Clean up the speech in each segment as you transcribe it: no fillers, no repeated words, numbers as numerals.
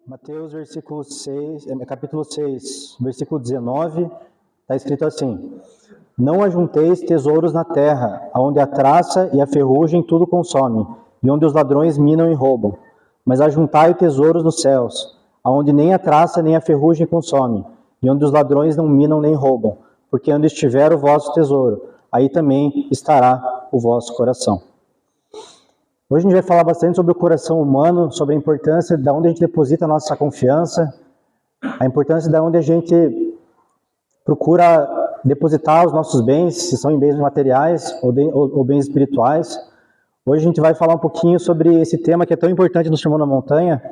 Mateus, capítulo 6, versículo 19, está escrito assim: Não ajunteis tesouros na terra, onde a traça e a ferrugem tudo consome, e onde os ladrões minam e roubam. Mas ajuntai tesouros nos céus, onde nem a traça nem a ferrugem consome, e onde os ladrões não minam nem roubam. Porque onde estiver o vosso tesouro, aí também estará o vosso coração. Hoje a gente vai falar bastante sobre o coração humano, sobre a importância de onde a gente deposita a nossa confiança, a importância de onde a gente procura depositar os nossos bens, se são em bens materiais ou bens espirituais. Hoje a gente vai falar um pouquinho sobre esse tema que é tão importante no Sermão da Montanha.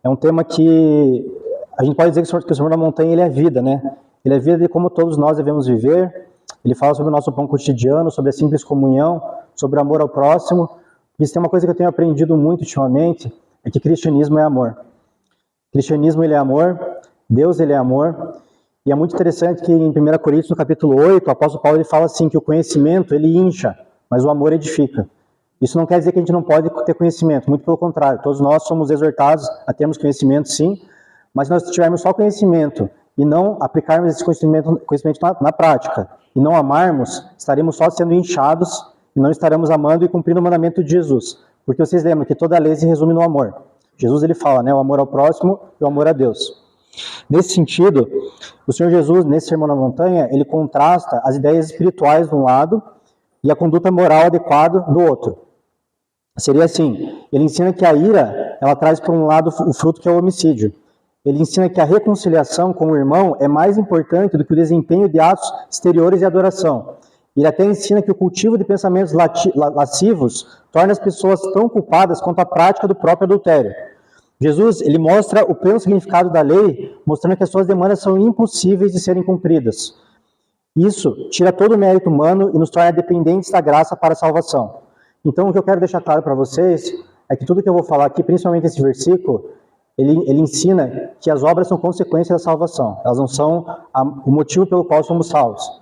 É um tema que a gente pode dizer que o Sermão da Montanha ele é vida, né? Ele é vida de como todos nós devemos viver. Ele fala sobre o nosso pão cotidiano, sobre a simples comunhão, sobre o amor ao próximo. E se tem uma coisa que eu tenho aprendido muito ultimamente, é que cristianismo é amor. Cristianismo ele é amor, Deus ele é amor. E é muito interessante que em 1 Coríntios, no capítulo 8, o apóstolo Paulo ele fala assim, que o conhecimento ele incha, mas o amor edifica. Isso não quer dizer que a gente não pode ter conhecimento, muito pelo contrário. Todos nós somos exortados a termos conhecimento, sim, mas se nós tivermos só conhecimento e não aplicarmos esse conhecimento na prática, e não amarmos, estaremos só sendo inchados e não estaremos amando e cumprindo o mandamento de Jesus. Porque vocês lembram que toda a lei se resume no amor. Jesus ele fala, né, o amor ao próximo e o amor a Deus. Nesse sentido, o Senhor Jesus, nesse Sermão na Montanha, ele contrasta as ideias espirituais de um lado e a conduta moral adequada do outro. Seria assim, ele ensina que a ira, ela traz por um lado o fruto que é o homicídio. Ele ensina que a reconciliação com o irmão é mais importante do que o desempenho de atos exteriores e adoração. Ele até ensina que o cultivo de pensamentos lascivos torna as pessoas tão culpadas quanto a prática do próprio adultério. Jesus, ele mostra o pleno significado da lei, mostrando que as suas demandas são impossíveis de serem cumpridas. Isso tira todo o mérito humano e nos torna dependentes da graça para a salvação. Então, o que eu quero deixar claro para vocês é que tudo que eu vou falar aqui, principalmente esse versículo, ele ensina que as obras são consequência da salvação. Elas não são o motivo pelo qual somos salvos.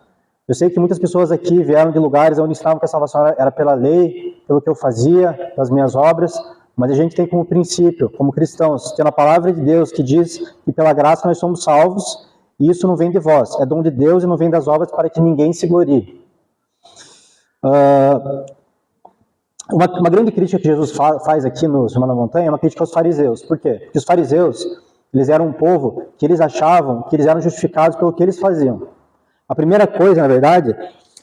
Eu sei que muitas pessoas aqui vieram de lugares onde estavam que a salvação era pela lei, pelo que eu fazia, pelas minhas obras, mas a gente tem como princípio, como cristãos, tendo a palavra de Deus que diz que pela graça nós somos salvos, e isso não vem de vós, é dom de Deus e não vem das obras para que ninguém se glorie. Uma grande crítica que Jesus faz aqui no Sermão da Montanha é uma crítica aos fariseus. Por quê? Porque os fariseus, eles eram um povo que eles achavam que eles eram justificados pelo que eles faziam. A primeira coisa, na verdade,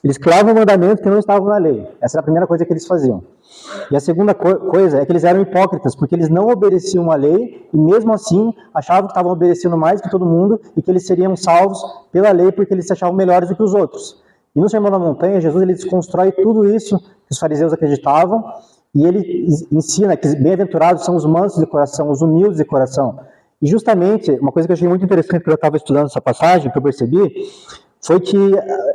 eles criavam mandamentos que não estavam na lei. Essa era a primeira coisa que eles faziam. E a segunda coisa é que eles eram hipócritas, porque eles não obedeciam a lei e mesmo assim achavam que estavam obedecendo mais que todo mundo e que eles seriam salvos pela lei porque eles se achavam melhores do que os outros. E no Sermão da Montanha, Jesus ele desconstrói tudo isso que os fariseus acreditavam e ele ensina que bem-aventurados são os mansos de coração, os humildes de coração. E justamente, uma coisa que eu achei muito interessante quando eu estava estudando essa passagem, que eu percebi, foi que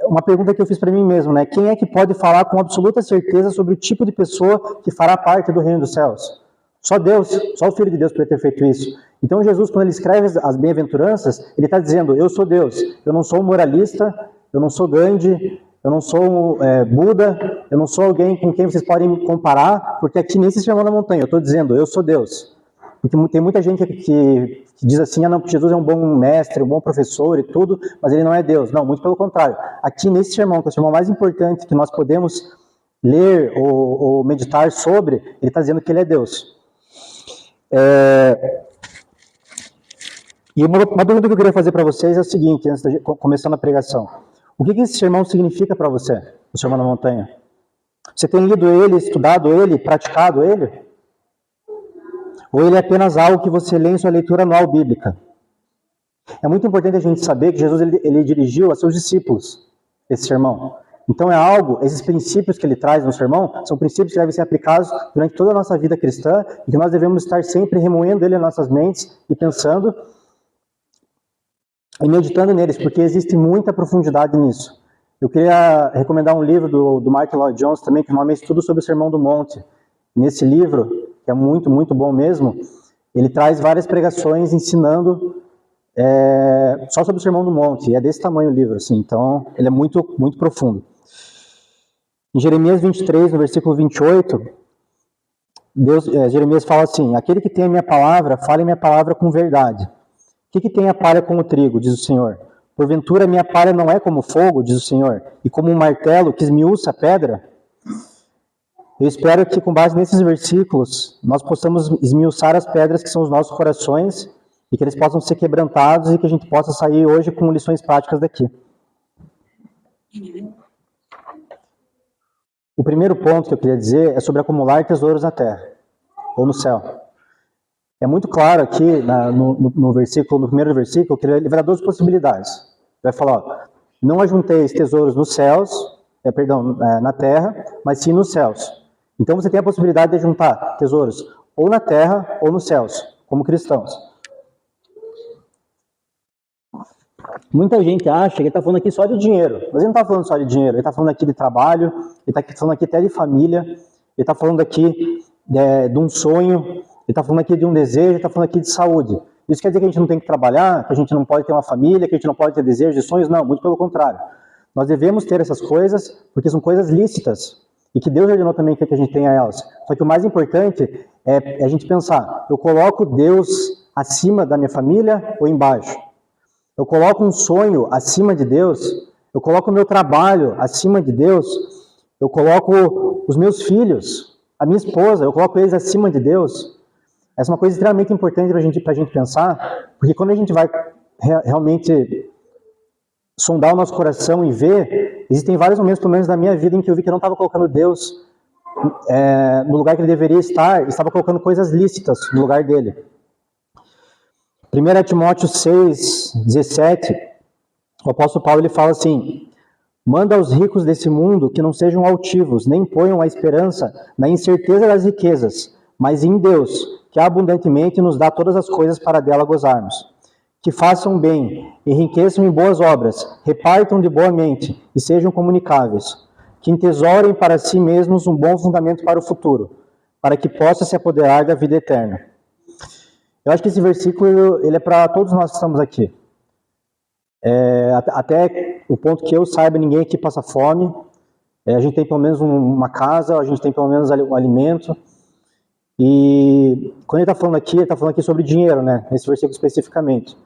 uma pergunta que eu fiz para mim mesmo, né? Quem é que pode falar com absoluta certeza sobre o tipo de pessoa que fará parte do reino dos céus? Só Deus, só o Filho de Deus pode ter feito isso. Então Jesus, quando ele escreve as bem-aventuranças, ele está dizendo, eu sou Deus, eu não sou um moralista, eu não sou Gandhi, eu não sou Buda, eu não sou alguém com quem vocês podem me comparar, porque aqui nesse Sermão da Montanha eu estou dizendo, eu sou Deus. Porque tem muita gente que diz assim, não, porque Jesus é um bom mestre, um bom professor e tudo, mas ele não é Deus. Não, muito pelo contrário. Aqui nesse sermão, que é o sermão mais importante que nós podemos ler ou meditar sobre, ele está dizendo que ele é Deus. E uma pergunta que eu queria fazer para vocês é o seguinte, antes de começar a pregação. O que esse sermão significa para você, o Sermão da Montanha? Você tem lido ele, estudado ele, praticado ele? Ou ele é apenas algo que você lê em sua leitura anual bíblica? É muito importante a gente saber que Jesus ele dirigiu a seus discípulos esse sermão. Então é algo, esses princípios que ele traz no sermão, são princípios que devem ser aplicados durante toda a nossa vida cristã e que nós devemos estar sempre remoendo ele em nossas mentes e pensando e meditando neles, porque existe muita profundidade nisso. Eu queria recomendar um livro do Martin Lloyd-Jones também, que o nome é Estudo sobre o Sermão do Monte. Nesse livro, que é muito, muito bom mesmo, ele traz várias pregações ensinando só sobre o Sermão do Monte. É desse tamanho o livro, assim, então ele é muito, muito profundo. Em Jeremias 23, no versículo 28, Jeremias fala assim: aquele que tem a minha palavra, fale minha palavra com verdade. O que tem a palha com o trigo, diz o Senhor? Porventura minha palha não é como fogo, diz o Senhor, e como um martelo que esmiuça a pedra? Eu espero que, com base nesses versículos, nós possamos esmiuçar as pedras que são os nossos corações e que eles possam ser quebrantados e que a gente possa sair hoje com lições práticas daqui. O primeiro ponto que eu queria dizer é sobre acumular tesouros na terra, ou no céu. É muito claro aqui no primeiro versículo, que ele vai dar duas possibilidades. Vai falar, ó, não ajunteis tesouros nos céus, na terra, mas sim nos céus. Então você tem a possibilidade de juntar tesouros ou na terra ou nos céus, como cristãos. Muita gente acha que ele está falando aqui só de dinheiro, mas ele não está falando só de dinheiro, ele está falando aqui de trabalho, ele está falando aqui até de família, ele está falando aqui de um sonho, ele está falando aqui de um desejo, ele está falando aqui de saúde. Isso quer dizer que a gente não tem que trabalhar, que a gente não pode ter uma família, que a gente não pode ter desejos e sonhos? Não, muito pelo contrário. Nós devemos ter essas coisas porque são coisas lícitas e que Deus ordenou também que a gente tenha elas. Só que o mais importante é a gente pensar, eu coloco Deus acima da minha família ou embaixo? Eu coloco um sonho acima de Deus? Eu coloco o meu trabalho acima de Deus? Eu coloco os meus filhos, a minha esposa, eu coloco eles acima de Deus? Essa é uma coisa extremamente importante para a gente pensar, porque quando a gente vai realmente sondar o nosso coração e ver, existem vários momentos, pelo menos na minha vida, em que eu vi que eu não estava colocando Deus no lugar que ele deveria estar, e estava colocando coisas lícitas no lugar dele. 1 Timóteo 6, 17, o apóstolo Paulo ele fala assim: manda aos ricos desse mundo que não sejam altivos, nem ponham a esperança na incerteza das riquezas, mas em Deus, que abundantemente nos dá todas as coisas para dela gozarmos. Que façam bem, enriqueçam em boas obras, repartam de boa mente e sejam comunicáveis. Que entesourem para si mesmos um bom fundamento para o futuro, para que possa se apoderar da vida eterna. Eu acho que esse versículo ele é para todos nós que estamos aqui. Até o ponto que eu saiba, ninguém aqui passa fome. A gente tem pelo menos uma casa, a gente tem pelo menos um alimento. E quando ele está falando aqui sobre dinheiro, né? Nesse versículo especificamente.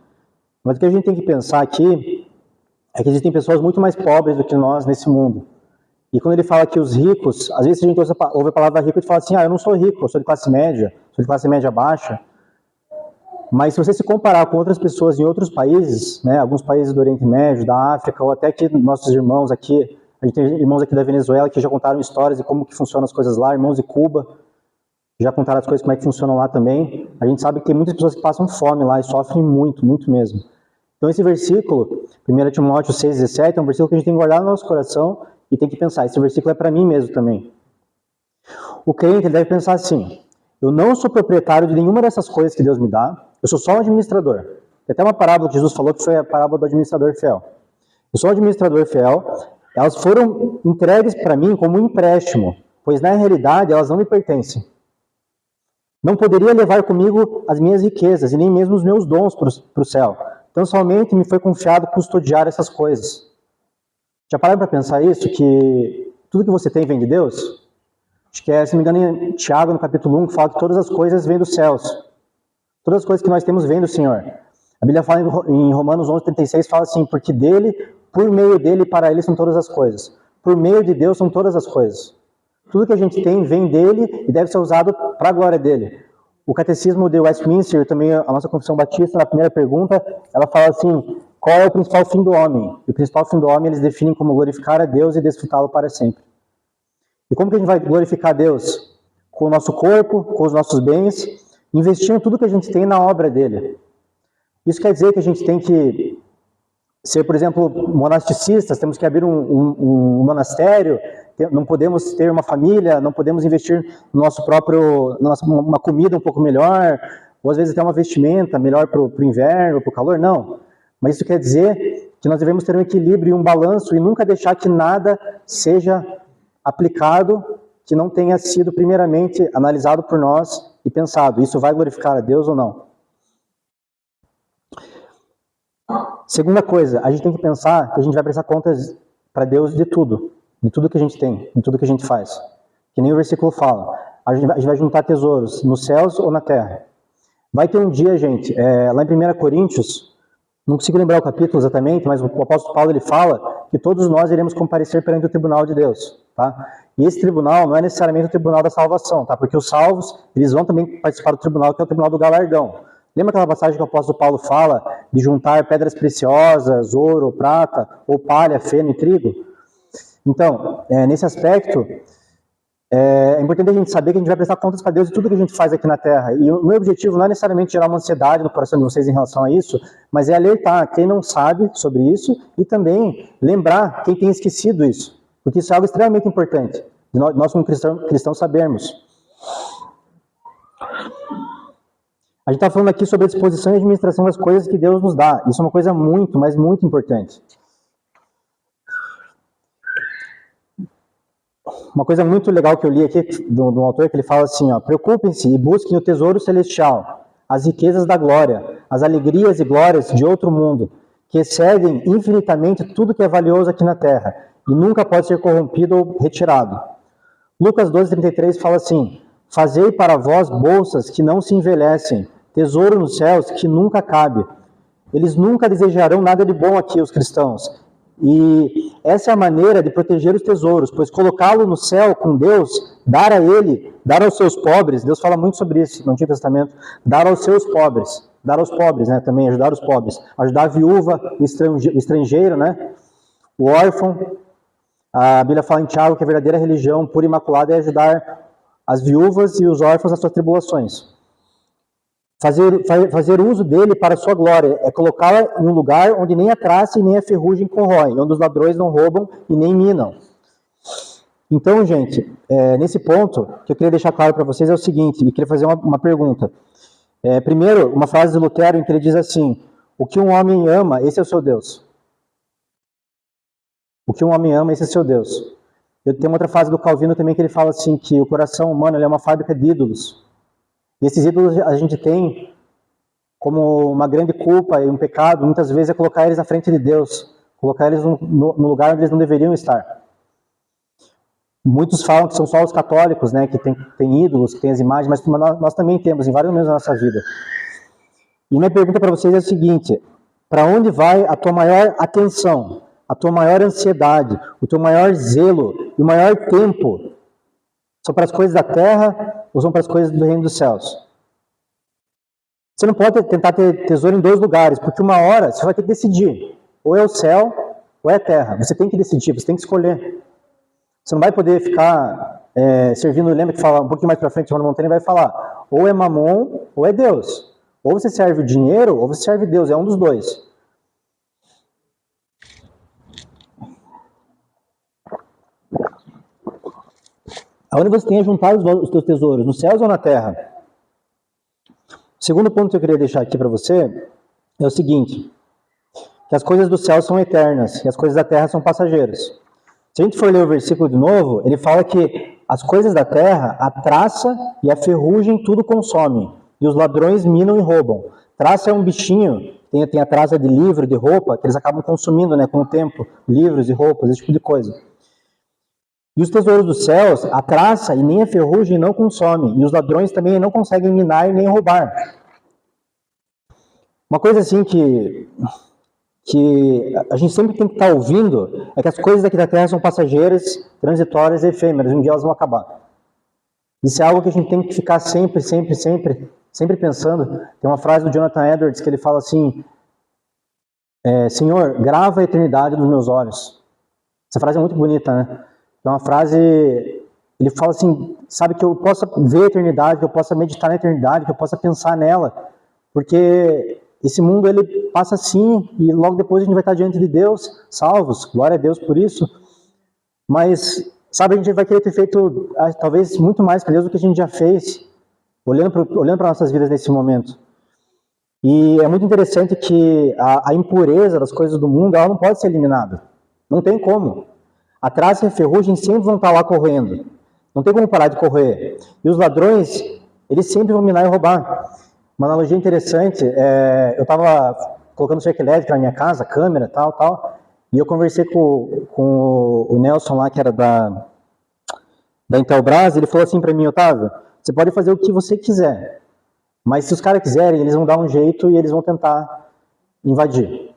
Mas o que a gente tem que pensar aqui é que existem pessoas muito mais pobres do que nós nesse mundo. E quando ele fala que os ricos, às vezes a gente ouve a palavra rico e fala assim, eu não sou rico, eu sou de classe média, sou de classe média baixa. Mas se você se comparar com outras pessoas em outros países, né, alguns países do Oriente Médio, da África, ou até aqui nossos irmãos aqui, a gente tem irmãos aqui da Venezuela que já contaram histórias de como que funcionam as coisas lá, irmãos de Cuba, já contaram as coisas como é que funcionam lá também. A gente sabe que tem muitas pessoas que passam fome lá e sofrem muito, muito mesmo. Então esse versículo, 1 Timóteo 6,17, é um versículo que a gente tem que guardar no nosso coração e tem que pensar, esse versículo é para mim mesmo também. O crente ele deve pensar assim, eu não sou proprietário de nenhuma dessas coisas que Deus me dá, eu sou só um administrador. Tem até uma parábola que Jesus falou que foi a parábola do administrador fiel. Eu sou um administrador fiel, elas foram entregues para mim como um empréstimo, pois na realidade elas não me pertencem. Não poderia levar comigo as minhas riquezas e nem mesmo os meus dons para o céu. Então somente me foi confiado custodiar essas coisas. Já pararam para pensar isso? Que tudo que você tem vem de Deus? Acho que se não me engano, em Tiago, no capítulo 1, fala que todas as coisas vêm dos céus. Todas as coisas que nós temos vêm do Senhor. A Bíblia fala em Romanos 11:36, fala assim, porque dele, por meio dele e para ele são todas as coisas. Por meio de Deus são todas as coisas. Tudo que a gente tem vem dele e deve ser usado para a glória dele. O catecismo de Westminster, também a nossa confissão batista, na primeira pergunta, ela fala assim, qual é o principal fim do homem? E o principal fim do homem eles definem como glorificar a Deus e desfrutá-lo para sempre. E como que a gente vai glorificar a Deus? Com o nosso corpo, com os nossos bens, investindo tudo que a gente tem na obra dele. Isso quer dizer que a gente tem que ser, por exemplo, monasticistas, temos que abrir um monastério, não podemos ter uma família, não podemos investir no nosso próprio, uma comida um pouco melhor, ou às vezes até uma vestimenta melhor para o inverno, para o calor, não. Mas isso quer dizer que nós devemos ter um equilíbrio e um balanço e nunca deixar que nada seja aplicado que não tenha sido primeiramente analisado por nós e pensado, isso vai glorificar a Deus ou não? Segunda coisa, a gente tem que pensar que a gente vai prestar contas para Deus de tudo que a gente tem, de tudo que a gente faz. Que nem o versículo fala. a gente vai juntar tesouros nos céus ou na terra? Vai ter um dia, gente, lá em 1 Coríntios, não consigo lembrar o capítulo exatamente, mas o apóstolo Paulo ele fala que todos nós iremos comparecer perante o tribunal de Deus, tá? E esse tribunal não é necessariamente o tribunal da salvação, tá? Porque os salvos, eles vão também participar do tribunal, que é o tribunal do galardão. Lembra aquela passagem que o apóstolo Paulo fala de juntar pedras preciosas, ouro, prata, ou palha, feno e trigo? Então, nesse aspecto, é importante a gente saber que a gente vai prestar contas para Deus de tudo que a gente faz aqui na Terra. E o meu objetivo não é necessariamente gerar uma ansiedade no coração de vocês em relação a isso, mas é alertar quem não sabe sobre isso e também lembrar quem tem esquecido isso. Porque isso é algo extremamente importante, de nós como cristãos sabermos. A gente está falando aqui sobre a disposição e administração das coisas que Deus nos dá. Isso é uma coisa muito, mas muito importante. Uma coisa muito legal que eu li aqui de um autor, que ele fala assim, ó, preocupem-se e busquem o tesouro celestial, as riquezas da glória, as alegrias e glórias de outro mundo, que excedem infinitamente tudo que é valioso aqui na terra, e nunca pode ser corrompido ou retirado. Lucas 12:33 fala assim, fazei para vós bolsas que não se envelhecem, tesouro nos céus que nunca cabe. Eles nunca desejarão nada de bom aqui, os cristãos. E essa é a maneira de proteger os tesouros, pois colocá-lo no céu com Deus, dar a Ele, dar aos seus pobres, Deus fala muito sobre isso no Antigo Testamento, dar aos seus pobres, dar aos pobres, né, também, ajudar os pobres, ajudar a viúva, o estrangeiro, né, o órfão. A Bíblia fala em Tiago que a verdadeira religião pura e imaculada é ajudar as viúvas e os órfãos nas suas tribulações. Fazer uso dele para a sua glória, é colocá-la em um lugar onde nem a traça e nem a ferrugem corroem, onde os ladrões não roubam e nem minam. Então, gente, nesse ponto, que eu queria deixar claro para vocês é o seguinte, e queria fazer uma pergunta. Primeiro, uma frase de Lutero em que ele diz assim, o que um homem ama, esse é o seu Deus. O que um homem ama, esse é o seu Deus. Eu tenho outra frase do Calvino também que ele fala assim, que o coração humano ele é uma fábrica de ídolos. E esses ídolos a gente tem como uma grande culpa e um pecado, muitas vezes é colocar eles na frente de Deus, colocar eles no lugar onde eles não deveriam estar. Muitos falam que são só os católicos, né, que tem ídolos, que tem as imagens, mas nós também temos em vários momentos da nossa vida. E minha pergunta para vocês é a seguinte, para onde vai a tua maior atenção, a tua maior ansiedade, o teu maior zelo e o maior tempo? São para as coisas da terra ou são para as coisas do reino dos céus? Você não pode tentar ter tesouro em dois lugares, porque uma hora você vai ter que decidir. Ou é o céu, ou é a terra. Você tem que decidir, você tem que escolher. Você não vai poder ficar servindo, lembra que fala um pouquinho mais para frente, João Montanha vai falar, ou é mamon, ou é Deus. Ou você serve o dinheiro, ou você serve Deus, é um dos dois. Aonde você tem a juntar os teus tesouros, nos céus ou na terra? O segundo ponto que eu queria deixar aqui para você é o seguinte, que as coisas do céu são eternas e as coisas da terra são passageiras. Se a gente for ler o versículo de novo, ele fala que as coisas da terra, a traça e a ferrugem tudo consomem, e os ladrões minam e roubam. Traça é um bichinho, tem a traça de livro, de roupa, que eles acabam consumindo, né, com o tempo, livros e roupas, esse tipo de coisa. E os tesouros dos céus, a traça e nem a ferrugem não consomem, e os ladrões também não conseguem minar e nem roubar. Uma coisa assim que a gente sempre tem que estar ouvindo é que as coisas aqui da terra são passageiras, transitórias e efêmeras, um dia elas vão acabar. Isso é algo que a gente tem que ficar sempre pensando. Tem uma frase do Jonathan Edwards que ele fala assim, Senhor, grava a eternidade nos meus olhos. Essa frase é muito bonita, né? É uma frase, ele fala assim, sabe, que eu possa ver a eternidade, que eu possa meditar na eternidade, que eu possa pensar nela, porque esse mundo ele passa assim e logo depois a gente vai estar diante de Deus, salvos, glória a Deus por isso, mas, sabe, a gente vai querer ter feito talvez muito mais para Deus do que a gente já fez, olhando para nossas vidas nesse momento. E é muito interessante que a impureza das coisas do mundo, ela não pode ser eliminada, não tem como. A traça e a ferrugem sempre vão estar lá corroendo. Não tem como parar de corroer. E os ladrões, eles sempre vão minar e roubar. Uma analogia interessante, eu estava colocando cerca elétrica na minha casa, câmera, tal, e eu conversei com o Nelson lá, que era da Intelbras, ele falou assim para mim: Otávio, você pode fazer o que você quiser, mas se os caras quiserem, eles vão dar um jeito e eles vão tentar invadir.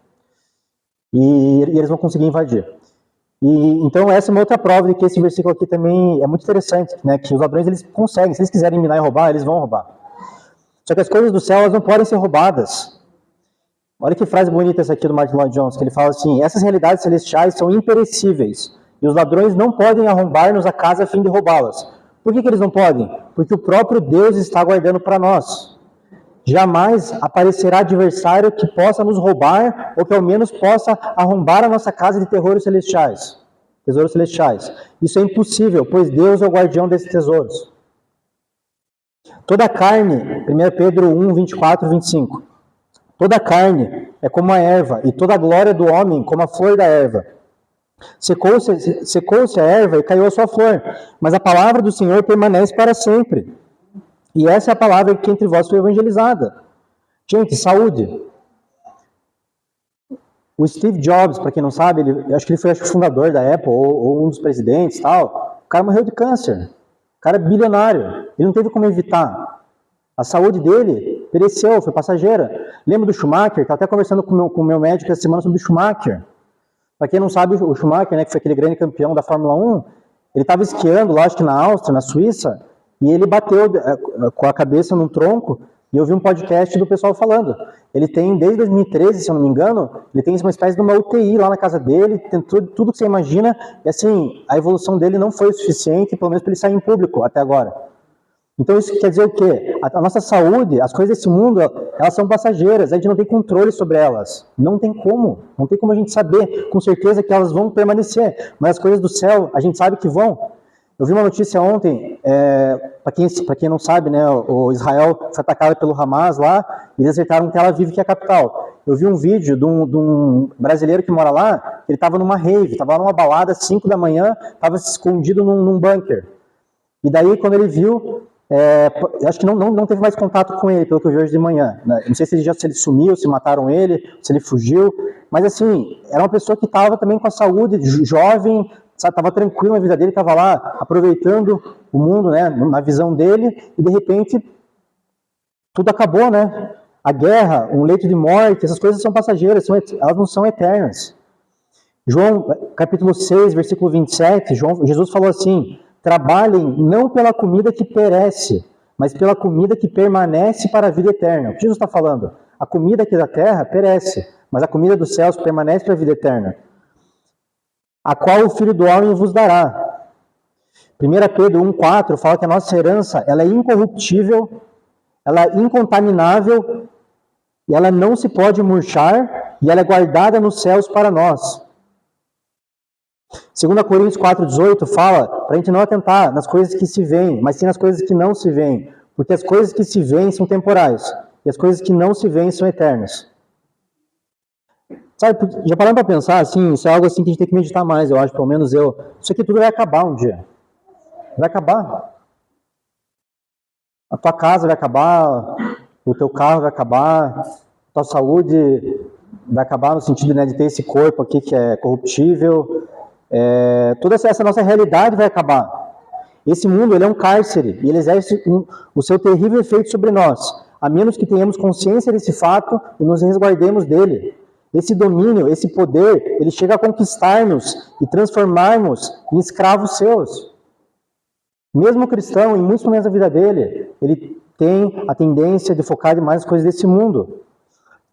E eles vão conseguir invadir. E então essa é uma outra prova de que esse versículo aqui também é muito interessante, né? Que os ladrões, eles conseguem, se eles quiserem minar e roubar, eles vão roubar. Só que as coisas do céu, elas não podem ser roubadas. Olha que frase bonita essa aqui do Martin Lloyd Jones, que ele fala assim: essas realidades celestiais são imperecíveis, e os ladrões não podem arrombar-nos a casa a fim de roubá-las. Por que eles não podem? Porque o próprio Deus está guardando para nós. Jamais aparecerá adversário que possa nos roubar, ou que ao menos possa arrombar a nossa casa de tesouros celestiais. Isso é impossível, pois Deus é o guardião desses tesouros. Toda a carne, 1 Pedro 1, 24 e 25. Toda a carne é como a erva, e toda a glória do homem como a flor da erva. Secou-se a erva e caiu a sua flor, mas a palavra do Senhor permanece para sempre. E essa é a palavra que entre vós foi evangelizada. Gente, saúde. O Steve Jobs, para quem não sabe, acho que ele foi o fundador da Apple, ou um dos presidentes e tal. O cara morreu de câncer. O cara é bilionário. Ele não teve como evitar. A saúde dele pereceu, foi passageira. Lembra do Schumacher? Estava até conversando com o meu médico essa semana sobre o Schumacher. Para quem não sabe, o Schumacher, né, que foi aquele grande campeão da Fórmula 1, ele estava esquiando lá, acho que na Áustria, na Suíça, e ele bateu com a cabeça num tronco, e eu vi um podcast do pessoal falando. Ele tem, desde 2013, se eu não me engano, ele tem uma espécie de uma UTI lá na casa dele, tem tudo que você imagina, e assim, a evolução dele não foi o suficiente, pelo menos para ele sair em público até agora. Então isso quer dizer o quê? A nossa saúde, as coisas desse mundo, elas são passageiras, a gente não tem controle sobre elas. Não tem como a gente saber com certeza que elas vão permanecer, mas as coisas do céu, a gente sabe que vão. Eu vi uma notícia ontem, para quem não sabe, né, o Israel foi atacado pelo Hamas lá, e eles acertaram Tel Aviv, que é a capital. Eu vi um vídeo de um brasileiro que mora lá, ele estava numa rave, estava lá numa balada, 5 da manhã, estava escondido num bunker. E daí, quando ele viu, acho que não teve mais contato com ele, pelo que eu vi hoje de manhã. Né? Não sei se ele sumiu, se mataram ele, se ele fugiu, mas assim, era uma pessoa que estava também com a saúde, jovem, estava tranquilo na vida dele, estava lá aproveitando o mundo, né, na visão dele, e de repente tudo acabou, né? A guerra, um leito de morte, essas coisas são passageiras, elas não são eternas. João, capítulo 6, versículo 27, Jesus falou assim: trabalhem não pela comida que perece, mas pela comida que permanece para a vida eterna. O que Jesus está falando? A comida aqui da terra perece, mas a comida dos céus permanece para a vida eterna. A qual o Filho do Homem vos dará. 1 Pedro 1,4 fala que a nossa herança ela é incorruptível, ela é incontaminável, e ela não se pode murchar, e ela é guardada nos céus para nós. 2 Coríntios 4,18 fala para a gente não atentar nas coisas que se veem, mas sim nas coisas que não se veem, porque as coisas que se veem são temporais, e as coisas que não se veem são eternas. Sabe, já parando para pensar, assim, isso é algo assim que a gente tem que meditar mais, eu acho, pelo menos eu. Isso aqui tudo vai acabar um dia. Vai acabar. A tua casa vai acabar, o teu carro vai acabar, a tua saúde vai acabar no sentido, né, de ter esse corpo aqui que é corruptível. Toda essa nossa realidade vai acabar. Esse mundo, ele é um cárcere, e ele exerce o seu terrível efeito sobre nós, a menos que tenhamos consciência desse fato e nos resguardemos dele. Esse domínio, esse poder, ele chega a conquistar-nos e transformar-nos em escravos seus. Mesmo o cristão, em muitos momentos da vida dele, ele tem a tendência de focar demais nas coisas desse mundo.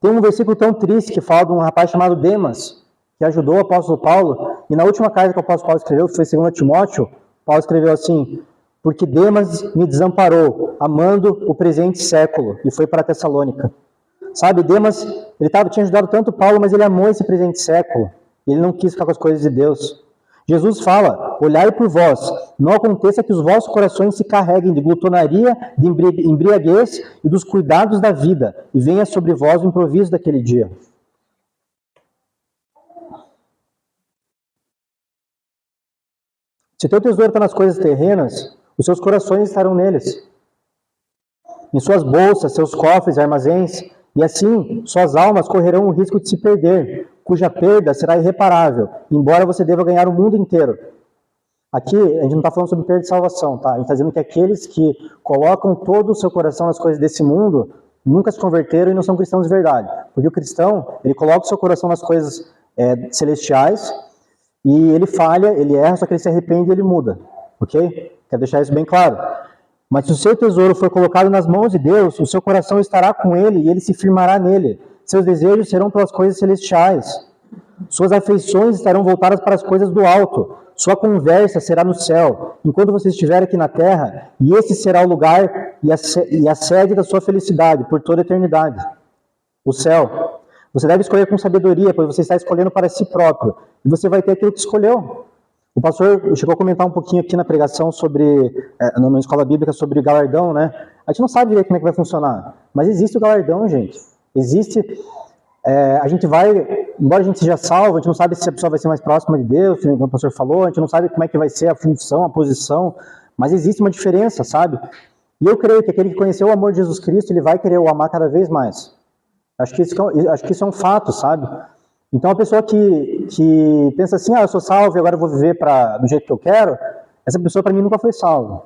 Tem um versículo tão triste que fala de um rapaz chamado Demas, que ajudou o apóstolo Paulo, e na última carta que o apóstolo Paulo escreveu, que foi 2 Timóteo, Paulo escreveu assim: porque Demas me desamparou, amando o presente século, e foi para Tessalônica. Sabe, Demas, ele tinha ajudado tanto Paulo, mas ele amou esse presente século. Ele não quis ficar com as coisas de Deus. Jesus fala: olhai por vós, não aconteça que os vossos corações se carreguem de glutonaria, de embriaguez e dos cuidados da vida, e venha sobre vós o improviso daquele dia. Se teu tesouro está nas coisas terrenas, os seus corações estarão neles. Em suas bolsas, seus cofres, armazéns, e assim suas almas correrão o risco de se perder, cuja perda será irreparável, embora você deva ganhar o mundo inteiro. Aqui, a gente não está falando sobre perda de salvação, tá? A gente está dizendo que aqueles que colocam todo o seu coração nas coisas desse mundo nunca se converteram e não são cristãos de verdade. Porque o cristão, ele coloca o seu coração nas coisas celestiais e ele falha, ele erra, só que ele se arrepende e ele muda. Ok? Quero deixar isso bem claro. Mas se o seu tesouro for colocado nas mãos de Deus, o seu coração estará com ele e ele se firmará nele. Seus desejos serão pelas coisas celestiais. Suas afeições estarão voltadas para as coisas do alto. Sua conversa será no céu, enquanto você estiver aqui na terra, e esse será o lugar e a sede da sua felicidade por toda a eternidade. O céu. Você deve escolher com sabedoria, pois você está escolhendo para si próprio, e você vai ter aquilo que escolheu. O pastor chegou a comentar um pouquinho aqui na pregação sobre, na escola bíblica, sobre galardão, né? A gente não sabe direito como é que vai funcionar, mas existe o galardão, gente. Existe... a gente vai, embora a gente seja salvo, a gente não sabe se a pessoa vai ser mais próxima de Deus, como o pastor falou, a gente não sabe como é que vai ser a função, a posição, mas existe uma diferença, sabe? E eu creio que aquele que conheceu o amor de Jesus Cristo, ele vai querer o amar cada vez mais. Acho que isso é um fato, sabe? Então a pessoa que pensa assim, eu sou salvo e agora eu vou viver do jeito que eu quero, essa pessoa para mim nunca foi salva,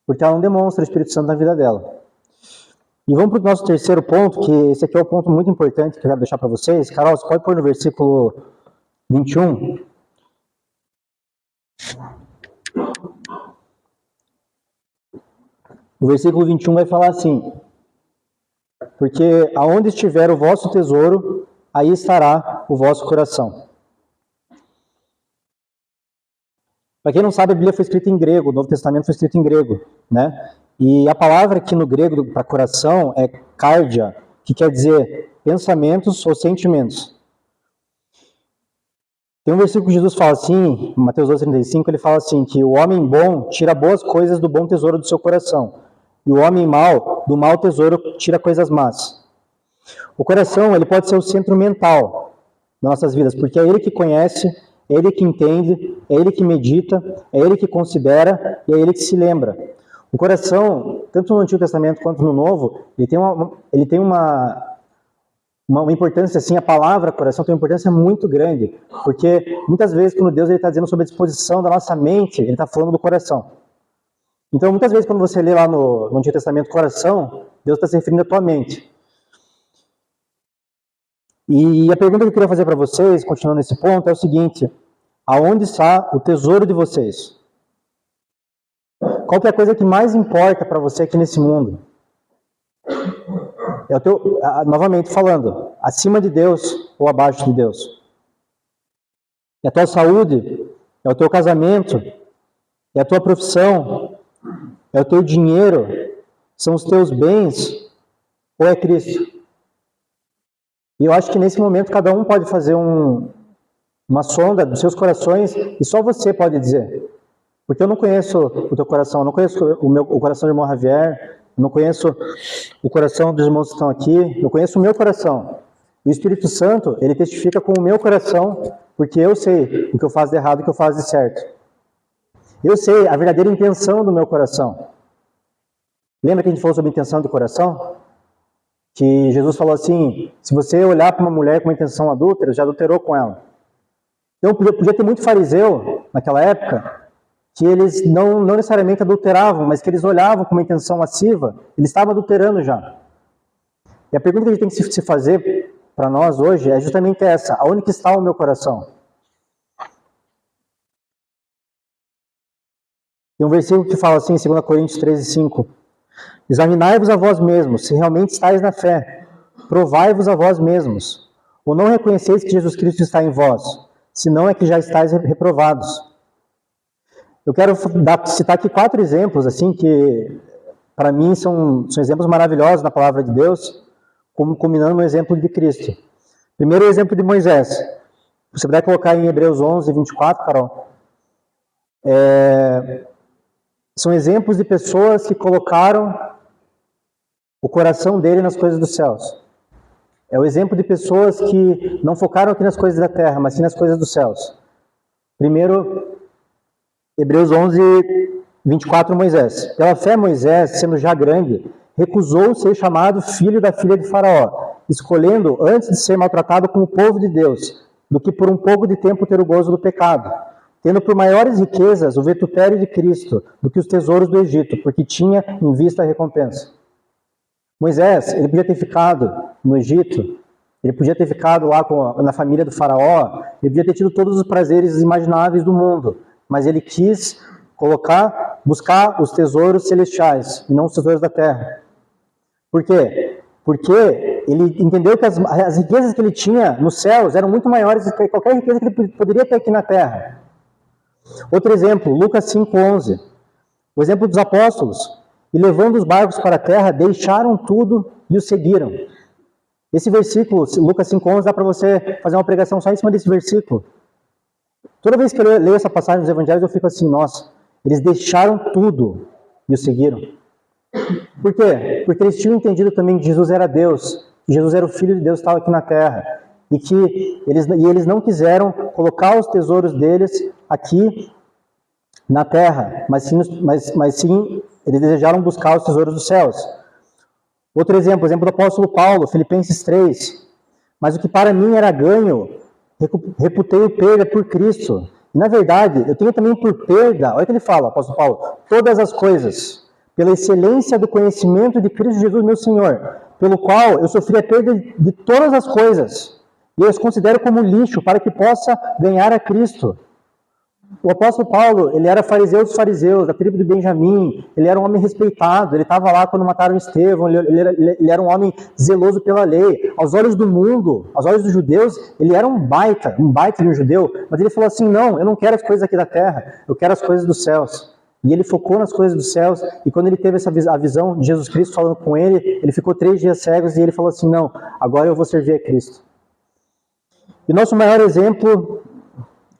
porque ela não demonstra o Espírito Santo na vida dela. E vamos para o nosso terceiro ponto, que esse aqui é o ponto muito importante que eu quero deixar para vocês. Carol, você pode pôr no versículo 21. O versículo 21 vai falar assim: porque aonde estiver o vosso tesouro, aí estará o vosso coração. Para quem não sabe, a Bíblia foi escrita em grego, o Novo Testamento foi escrito em grego, né? E a palavra aqui no grego para coração é cardia, que quer dizer pensamentos ou sentimentos. Tem um versículo que Jesus fala assim, em Mateus 12:35, ele fala assim, que o homem bom tira boas coisas do bom tesouro do seu coração, e o homem mau, do mau tesouro, tira coisas más. O coração, ele pode ser o centro mental das nossas vidas, porque é ele que conhece, é ele que entende, é ele que medita, é ele que considera e é ele que se lembra. O coração, tanto no Antigo Testamento quanto no Novo, ele tem uma importância, assim, a palavra coração tem uma importância muito grande, porque muitas vezes quando Deus está dizendo sobre a disposição da nossa mente, ele está falando do coração. Então, muitas vezes quando você lê lá no Antigo Testamento coração, Deus está se referindo à tua mente. E a pergunta que eu queria fazer para vocês, continuando nesse ponto, é o seguinte: aonde está o tesouro de vocês? Qual que é a coisa que mais importa para você aqui nesse mundo? Novamente falando, acima de Deus ou abaixo de Deus? É a tua saúde? É o teu casamento? É a tua profissão? É o teu dinheiro? São os teus bens? Ou é Cristo? E eu acho que nesse momento cada um pode fazer uma sonda dos seus corações e só você pode dizer. Porque eu não conheço o teu coração, eu não conheço o coração do irmão Javier, eu não conheço o coração dos irmãos que estão aqui, eu conheço o meu coração. O Espírito Santo, ele testifica com o meu coração, porque eu sei o que eu faço de errado e o que eu faço de certo. Eu sei a verdadeira intenção do meu coração. Lembra que a gente falou sobre a intenção do coração? Que Jesus falou assim, se você olhar para uma mulher com uma intenção adúltera, já adulterou com ela. Então podia ter muito fariseu naquela época, que eles não necessariamente adulteravam, mas que eles olhavam com uma intenção lasciva, eles estavam adulterando já. E a pergunta que a gente tem que se fazer para nós hoje é justamente essa: aonde que está o meu coração? Tem um versículo que fala assim, em 2 Coríntios 13:5, examinai-vos a vós mesmos, se realmente estáis na fé, provai-vos a vós mesmos, ou não reconheceis que Jesus Cristo está em vós, senão é que já estáis reprovados. Eu quero citar aqui 4 exemplos, assim, que para mim são exemplos maravilhosos na palavra de Deus, como culminando no exemplo de Cristo. Primeiro, o exemplo de Moisés. Se você puder colocar em Hebreus 11:24, Carol. São exemplos de pessoas que colocaram o coração dele nas coisas dos céus. É o exemplo de pessoas que não focaram aqui nas coisas da terra, mas sim nas coisas dos céus. Primeiro, Hebreus 11:24, Moisés. Pela fé, Moisés, sendo já grande, recusou ser chamado filho da filha de Faraó, escolhendo, antes de ser maltratado como povo de Deus, do que por um pouco de tempo ter o gozo do pecado, tendo por maiores riquezas o vituperio de Cristo do que os tesouros do Egito, porque tinha em vista a recompensa. Moisés, ele podia ter ficado no Egito, ele podia ter ficado lá na família do faraó, ele podia ter tido todos os prazeres imagináveis do mundo, mas ele quis buscar os tesouros celestiais e não os tesouros da terra. Por quê? Porque ele entendeu que as riquezas que ele tinha nos céus eram muito maiores do que qualquer riqueza que ele poderia ter aqui na terra. Outro exemplo, Lucas 5,11. O exemplo dos apóstolos. E levando os barcos para a terra, deixaram tudo e o seguiram. Esse versículo, Lucas 5,11, dá para você fazer uma pregação só em cima desse versículo. Toda vez que eu leio essa passagem dos evangelhos, eu fico assim, nossa, eles deixaram tudo e o seguiram. Por quê? Porque eles tinham entendido também que Jesus era Deus, que Jesus era o Filho de Deus que estava aqui na terra. E que eles não quiseram colocar os tesouros deles aqui na terra, mas sim eles desejaram buscar os tesouros dos céus. Outro exemplo, o exemplo do apóstolo Paulo, Filipenses 3. Mas o que para mim era ganho, reputei-o perda por Cristo. E na verdade, eu tenho também por perda, olha o que ele fala, apóstolo Paulo, todas as coisas, pela excelência do conhecimento de Cristo Jesus, meu Senhor, pelo qual eu sofri a perda de todas as coisas, e eu os considero como lixo, para que possa ganhar a Cristo. O apóstolo Paulo, ele era fariseu dos fariseus, da tribo de Benjamim, ele era um homem respeitado, ele estava lá quando mataram Estevão, ele era um homem zeloso pela lei. Aos olhos do mundo, aos olhos dos judeus, ele era um baita de um judeu, mas ele falou assim, não, eu não quero as coisas aqui da terra, eu quero as coisas dos céus. E ele focou nas coisas dos céus, e quando ele teve a visão de Jesus Cristo falando com ele ficou 3 dias cegos, e ele falou assim, não, agora eu vou servir a Cristo. E o nosso maior exemplo,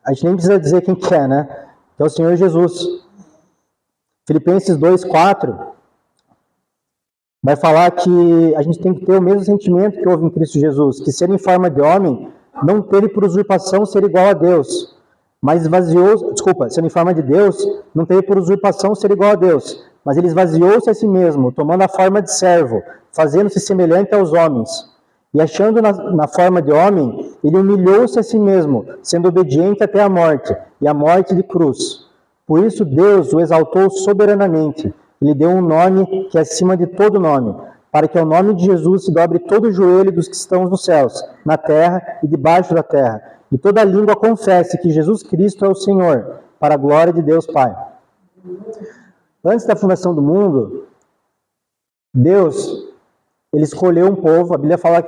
a gente nem precisa dizer quem que é, né? Que é o Senhor Jesus. Filipenses 2,4 vai falar que a gente tem que ter o mesmo sentimento que houve em Cristo Jesus, que sendo em forma de homem, não teve por usurpação ser igual a Deus, mas sendo em forma de Deus, não teve por usurpação ser igual a Deus, mas ele esvaziou-se a si mesmo, tomando a forma de servo, fazendo-se semelhante aos homens. E achando na forma de homem, ele humilhou-se a si mesmo, sendo obediente até a morte, e a morte de cruz. Por isso Deus o exaltou soberanamente, e lhe deu um nome que é acima de todo nome, para que ao nome de Jesus se dobre todo o joelho dos que estão nos céus, na terra e debaixo da terra, e toda língua confesse que Jesus Cristo é o Senhor, para a glória de Deus Pai. Antes da fundação do mundo, Deus, ele escolheu um povo. A Bíblia fala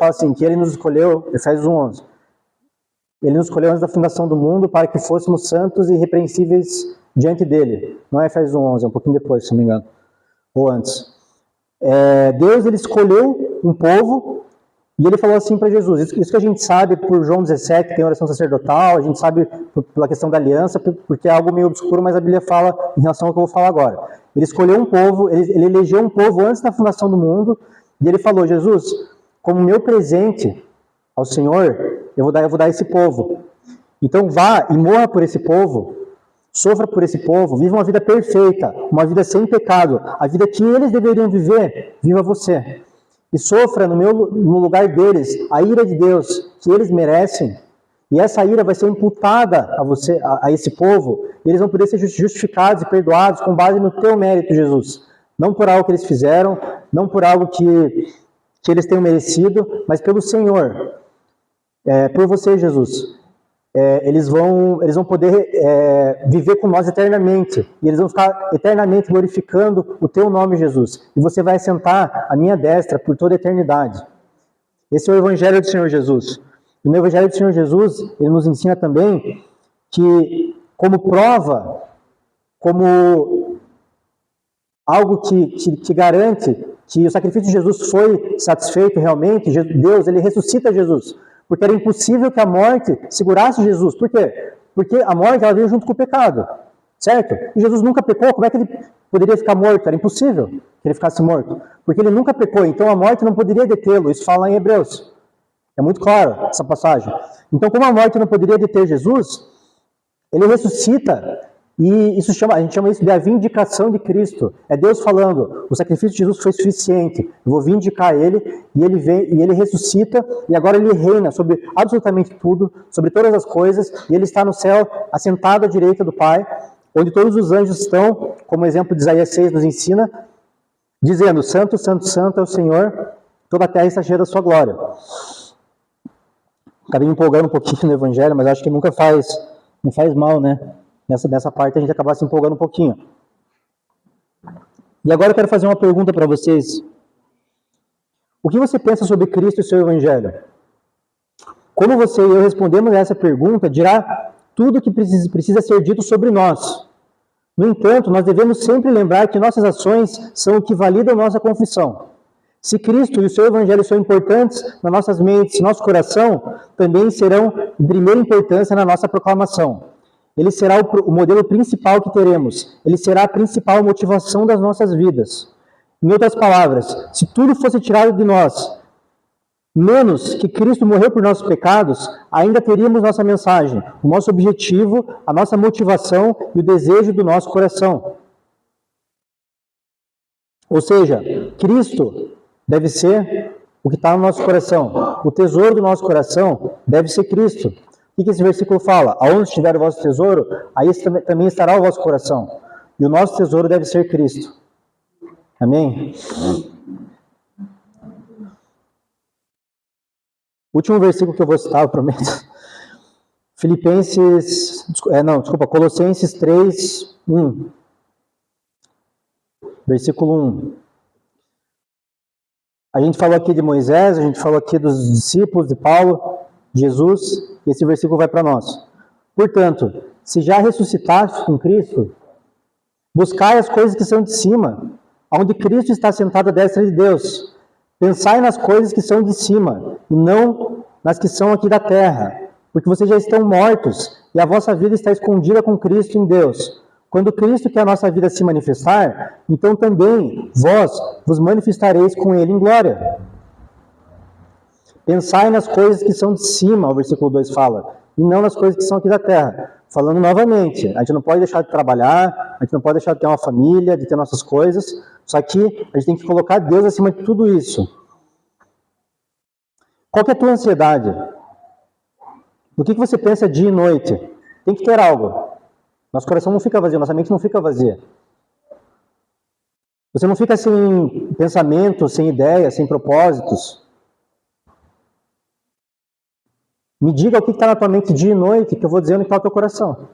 assim, que ele nos escolheu, Efésios 1:11. Ele nos escolheu antes da fundação do mundo para que fôssemos santos e irrepreensíveis diante dele. Não é Efésios 1:11, é um pouquinho depois, se não me engano, ou antes. Deus, ele escolheu um povo. E ele falou assim para Jesus, isso que a gente sabe por João 17, que tem oração sacerdotal, a gente sabe pela questão da aliança, porque é algo meio obscuro, mas a Bíblia fala em relação ao que eu vou falar agora. Ele escolheu um povo, ele elegeu um povo antes da fundação do mundo, e ele falou, Jesus, como meu presente ao Senhor, eu vou dar esse povo. Então vá e morra por esse povo, sofra por esse povo, viva uma vida perfeita, uma vida sem pecado, a vida que eles deveriam viver, viva você. E sofra no lugar deles a ira de Deus que eles merecem, e essa ira vai ser imputada a esse povo, e eles vão poder ser justificados e perdoados com base no teu mérito, Jesus. Não por algo que eles fizeram, não por algo que eles tenham merecido, mas pelo Senhor, por você, Jesus. Eles vão poder viver com nós eternamente, e eles vão ficar eternamente glorificando o teu nome, Jesus, e você vai assentar à minha destra por toda a eternidade. Esse é o Evangelho do Senhor Jesus. E no Evangelho do Senhor Jesus, ele nos ensina também que, como prova, como algo que garante que o sacrifício de Jesus foi satisfeito realmente, Deus, ele ressuscita Jesus. Porque era impossível que a morte segurasse Jesus. Por quê? Porque a morte, ela veio junto com o pecado. Certo? E Jesus nunca pecou. Como é que ele poderia ficar morto? Era impossível que ele ficasse morto. Porque ele nunca pecou. Então a morte não poderia detê-lo. Isso fala em Hebreus. É muito claro essa passagem. Então, como a morte não poderia deter Jesus, ele ressuscita. E a gente chama isso de a vindicação de Cristo. É Deus falando, o sacrifício de Jesus foi suficiente, eu vou vindicar ele, e ele vem, e ele ressuscita, e agora ele reina sobre absolutamente tudo, sobre todas as coisas, e ele está no céu, assentado à direita do Pai, onde todos os anjos estão, como o exemplo de Isaías 6 nos ensina, dizendo, Santo, Santo, Santo é o Senhor, toda a terra está cheia da sua glória. Acabei me empolgando um pouquinho no Evangelho, mas acho que não faz mal, né? Nessa parte a gente acaba se empolgando um pouquinho. E agora eu quero fazer uma pergunta para vocês. O que você pensa sobre Cristo e seu Evangelho? Como você e eu respondemos a essa pergunta, dirá tudo o que precisa ser dito sobre nós. No entanto, nós devemos sempre lembrar que nossas ações são o que validam nossa confissão. Se Cristo e o seu Evangelho são importantes nas nossas mentes e nosso coração, também serão de primeira importância na nossa proclamação. Ele será o modelo principal que teremos. Ele será a principal motivação das nossas vidas. Em outras palavras, se tudo fosse tirado de nós, menos que Cristo morreu por nossos pecados, ainda teríamos nossa mensagem, o nosso objetivo, a nossa motivação e o desejo do nosso coração. Ou seja, Cristo deve ser o que está no nosso coração. O tesouro do nosso coração deve ser Cristo. O que esse versículo fala? Aonde estiver o vosso tesouro, aí também estará o vosso coração. E o nosso tesouro deve ser Cristo. Amém? Último versículo que eu vou citar, eu prometo. Colossenses 3, 1. Versículo 1. A gente falou aqui de Moisés, a gente falou aqui dos discípulos de Paulo, Jesus, e esse versículo vai para nós. Portanto, se já ressuscitaste com Cristo, buscai as coisas que são de cima, onde Cristo está sentado à destra de Deus. Pensai nas coisas que são de cima, e não nas que são aqui da terra, porque vocês já estão mortos, e a vossa vida está escondida com Cristo em Deus. Quando Cristo, que é a nossa vida, se manifestar, então também vós vos manifestareis com Ele em glória. Pensai nas coisas que são de cima, o versículo 2 fala, e não nas coisas que são aqui da terra. Falando novamente, a gente não pode deixar de trabalhar, a gente não pode deixar de ter uma família, de ter nossas coisas, só que a gente tem que colocar Deus acima de tudo isso. Qual que é a tua ansiedade? No que você pensa dia e noite? Tem que ter algo. Nosso coração não fica vazio, nossa mente não fica vazia. Você não fica sem pensamento, sem ideias, sem propósitos. Me diga o que está na tua mente dia e noite, que eu vou dizer onde está o teu coração.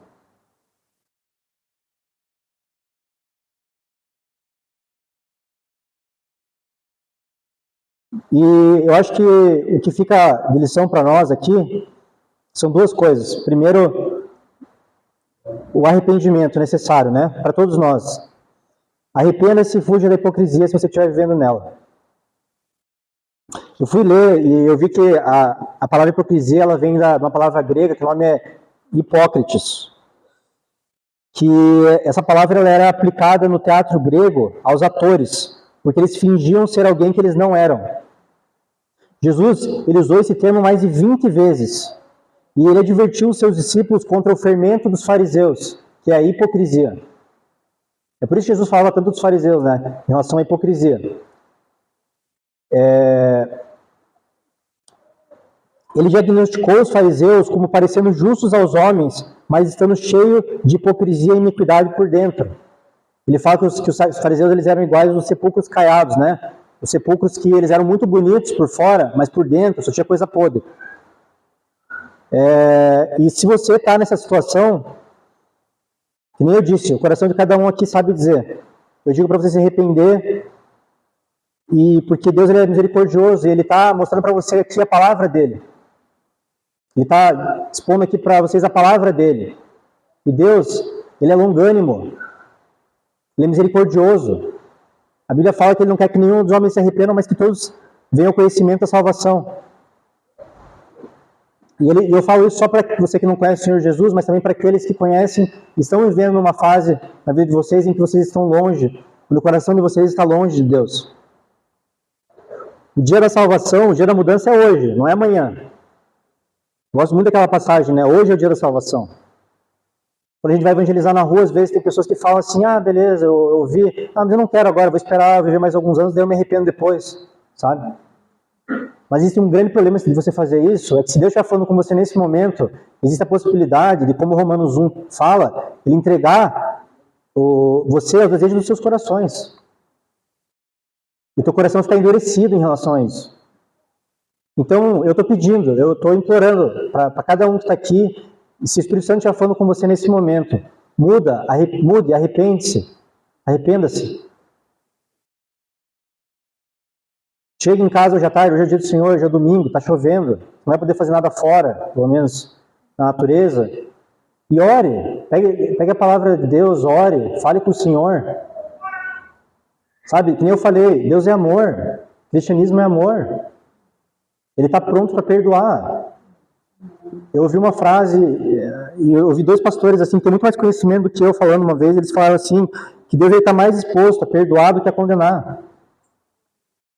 E eu acho que o que fica de lição para nós aqui são duas coisas. Primeiro, o arrependimento necessário, né? Para todos nós. Arrependa-se e fuja da hipocrisia se você estiver vivendo nela. Eu fui ler e eu vi que a palavra hipocrisia ela vem de uma palavra grega que o nome é hipócrites. Que essa palavra ela era aplicada no teatro grego aos atores, porque eles fingiam ser alguém que eles não eram. Jesus ele usou esse termo mais de 20 vezes. E ele advertiu os seus discípulos contra o fermento dos fariseus, que é a hipocrisia. É por isso que Jesus falava tanto dos fariseus, né? Em relação à hipocrisia. Ele diagnosticou os fariseus como parecendo justos aos homens, mas estando cheio de hipocrisia e iniquidade por dentro. Ele fala que os fariseus eles eram iguais aos sepulcros caiados, né? Os sepulcros que eles eram muito bonitos por fora, mas por dentro só tinha coisa podre. E se você está nessa situação, que nem eu disse, o coração de cada um aqui sabe dizer. Eu digo para você se arrepender, e porque Deus ele é misericordioso, e Ele está mostrando para você aqui a palavra dEle. Ele está expondo aqui para vocês a palavra dEle. E Deus, Ele é longânimo, Ele é misericordioso. A Bíblia fala que Ele não quer que nenhum dos homens se arrependam, mas que todos venham ao conhecimento da salvação. E eu falo isso só para você que não conhece o Senhor Jesus, mas também para aqueles que conhecem e estão vivendo numa fase na vida de vocês em que vocês estão longe, quando o coração de vocês está longe de Deus. O dia da salvação, o dia da mudança é hoje, não é amanhã. Gosto muito daquela passagem, né? Hoje é o dia da salvação. Quando a gente vai evangelizar na rua, às vezes tem pessoas que falam assim, ah, beleza, eu ouvi, ah, mas eu não quero agora, vou esperar viver mais alguns anos, daí eu me arrependo depois, sabe? Mas existe um grande problema de você fazer isso, é que se Deus estiver falando com você nesse momento, existe a possibilidade de, como Romanos 1 fala, Ele entregar você aos desejos dos seus corações. E teu coração ficar endurecido em relação a isso. Então, eu estou pedindo, eu estou implorando para cada um que está aqui, e se o Espírito Santo estiver falando com você nesse momento, mude, arrepende-se, arrependa-se. Chega em casa hoje à tarde, hoje é dia do Senhor, hoje é domingo, está chovendo, não vai poder fazer nada fora, pelo menos na natureza. E ore, pegue a palavra de Deus, ore, fale com o Senhor. Sabe, que nem eu falei, Deus é amor, cristianismo é amor. Ele está pronto para perdoar. Eu ouvi uma frase, e eu ouvi dois pastores assim, que tem muito mais conhecimento do que eu falando uma vez, eles falaram assim, que Deus está mais disposto a perdoar do que a condenar.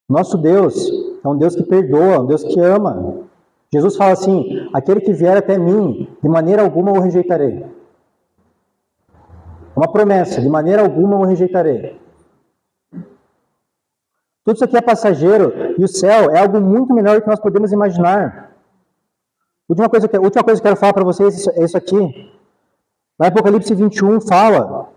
Nosso Deus é um Deus que perdoa, um Deus que ama. Jesus fala assim, aquele que vier até mim, de maneira alguma o rejeitarei. Uma promessa, de maneira alguma o rejeitarei. Tudo isso aqui é passageiro, e o céu é algo muito melhor do que nós podemos imaginar. Última coisa que eu quero falar para vocês é isso aqui. No Apocalipse 21 fala,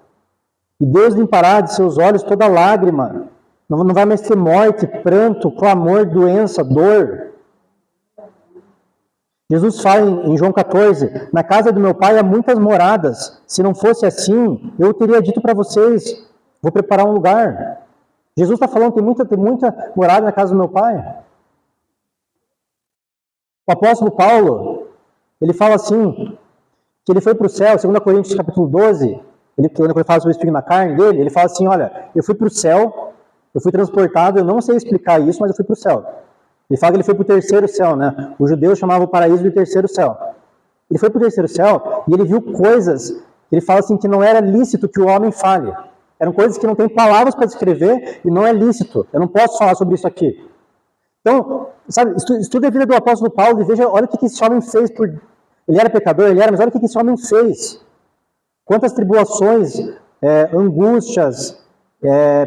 e Deus limpará de seus olhos toda lágrima. Não vai mais ter morte, pranto, clamor, doença, dor. Jesus fala em João 14, na casa do meu pai há muitas moradas. Se não fosse assim, eu teria dito para vocês, vou preparar um lugar. Jesus está falando, tem muita morada na casa do meu pai. O apóstolo Paulo, ele fala assim, que ele foi para o céu, 2 Coríntios capítulo 12, quando ele fala sobre o espinho na carne dele, ele fala assim, olha, eu fui para o céu, eu fui transportado, eu não sei explicar isso, mas eu fui para o céu. Ele fala que ele foi para o terceiro céu, né? Os judeus chamavam o paraíso de terceiro céu. Ele foi para o terceiro céu e ele viu coisas, ele fala assim, que não era lícito que o homem fale. Eram coisas que não tem palavras para descrever e não é lícito. Eu não posso falar sobre isso aqui. Então, sabe, estuda a vida do apóstolo Paulo e veja, olha o que esse homem fez por... Ele era pecador, mas olha o que esse homem fez. Quantas tribulações, angústias,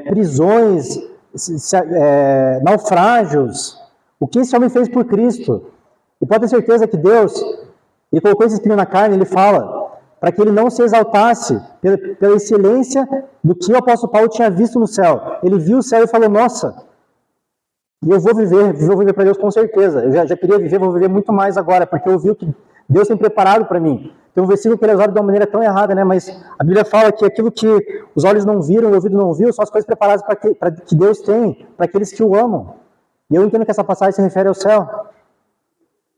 prisões, naufrágios. O que esse homem fez por Cristo? E pode ter certeza que Deus, ele colocou esse espinho na carne, ele fala, para que ele não se exaltasse pela excelência do que o apóstolo Paulo tinha visto no céu. Ele viu o céu e falou, nossa, e eu vou viver para Deus com certeza. Eu já queria viver, vou viver muito mais agora, porque eu vi o que Deus tem preparado para mim. Tem um versículo que ele usa de uma maneira tão errada, né? Mas a Bíblia fala que aquilo que os olhos não viram, o ouvido não viu, são as coisas preparadas que Deus tem para aqueles que o amam. E eu entendo que essa passagem se refere ao céu.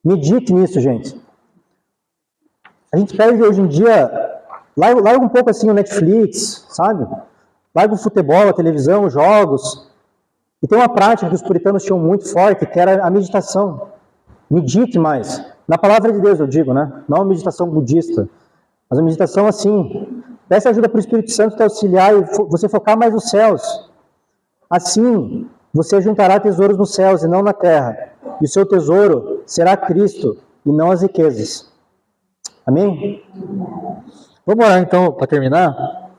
Medite nisso, gente. A gente perde hoje em dia, larga um pouco assim o Netflix, sabe? Larga o futebol, a televisão, os jogos. E tem uma prática que os puritanos tinham muito forte, que era a meditação. Medite mais. Na palavra de Deus eu digo, né? Não a meditação budista. Mas a meditação assim. Peça ajuda para o Espírito Santo te auxiliar e você focar mais nos céus. Assim, você juntará tesouros nos céus e não na terra. E o seu tesouro será Cristo e não as riquezas. Amém? Vamos orar então para terminar?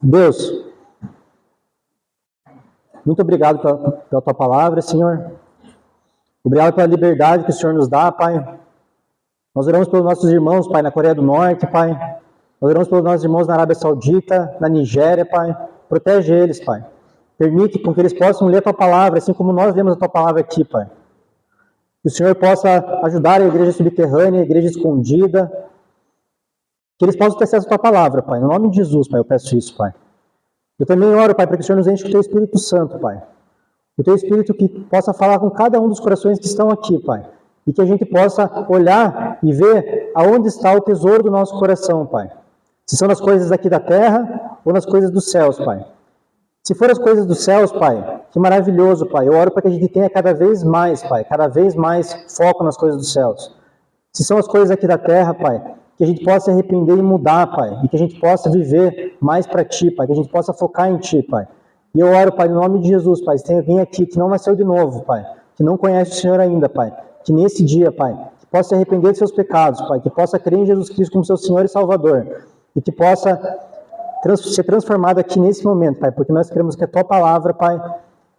Deus, muito obrigado pela tua palavra, Senhor. Obrigado pela liberdade que o Senhor nos dá, Pai. Nós oramos pelos nossos irmãos, Pai, na Coreia do Norte, Pai. Nós oramos pelos nossos irmãos na Arábia Saudita, na Nigéria, Pai. Protege eles, Pai. Permite com que eles possam ler a tua palavra, assim como nós lemos a tua palavra aqui, Pai. Que o Senhor possa ajudar a igreja subterrânea, a igreja escondida. Que eles possam ter acesso à tua palavra, Pai. No nome de Jesus, Pai, eu peço isso, Pai. Eu também oro, Pai, para que o Senhor nos enche com o teu Espírito Santo, Pai. O teu Espírito que possa falar com cada um dos corações que estão aqui, Pai. E que a gente possa olhar e ver aonde está o tesouro do nosso coração, Pai. Se são nas coisas aqui da terra ou nas coisas dos céus, Pai. Se for as coisas dos céus, Pai, que maravilhoso, Pai. Eu oro para que a gente tenha cada vez mais, Pai, cada vez mais foco nas coisas dos céus. Se são as coisas aqui da terra, Pai, que a gente possa se arrepender e mudar, Pai. E que a gente possa viver mais para Ti, Pai. Que a gente possa focar em Ti, Pai. E eu oro, Pai, no nome de Jesus, Pai, se tem alguém aqui que não nasceu de novo, Pai, que não conhece o Senhor ainda, Pai, que nesse dia, Pai, que possa se arrepender de seus pecados, Pai, que possa crer em Jesus Cristo como seu Senhor e Salvador, e que possa ser transformado aqui nesse momento, Pai, porque nós queremos que a Tua palavra, Pai,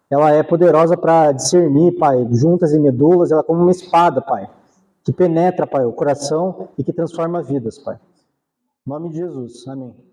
ela é poderosa para discernir, Pai, juntas e medulas, ela é como uma espada, Pai, que penetra, Pai, o coração e que transforma vidas, Pai. Em nome de Jesus, amém.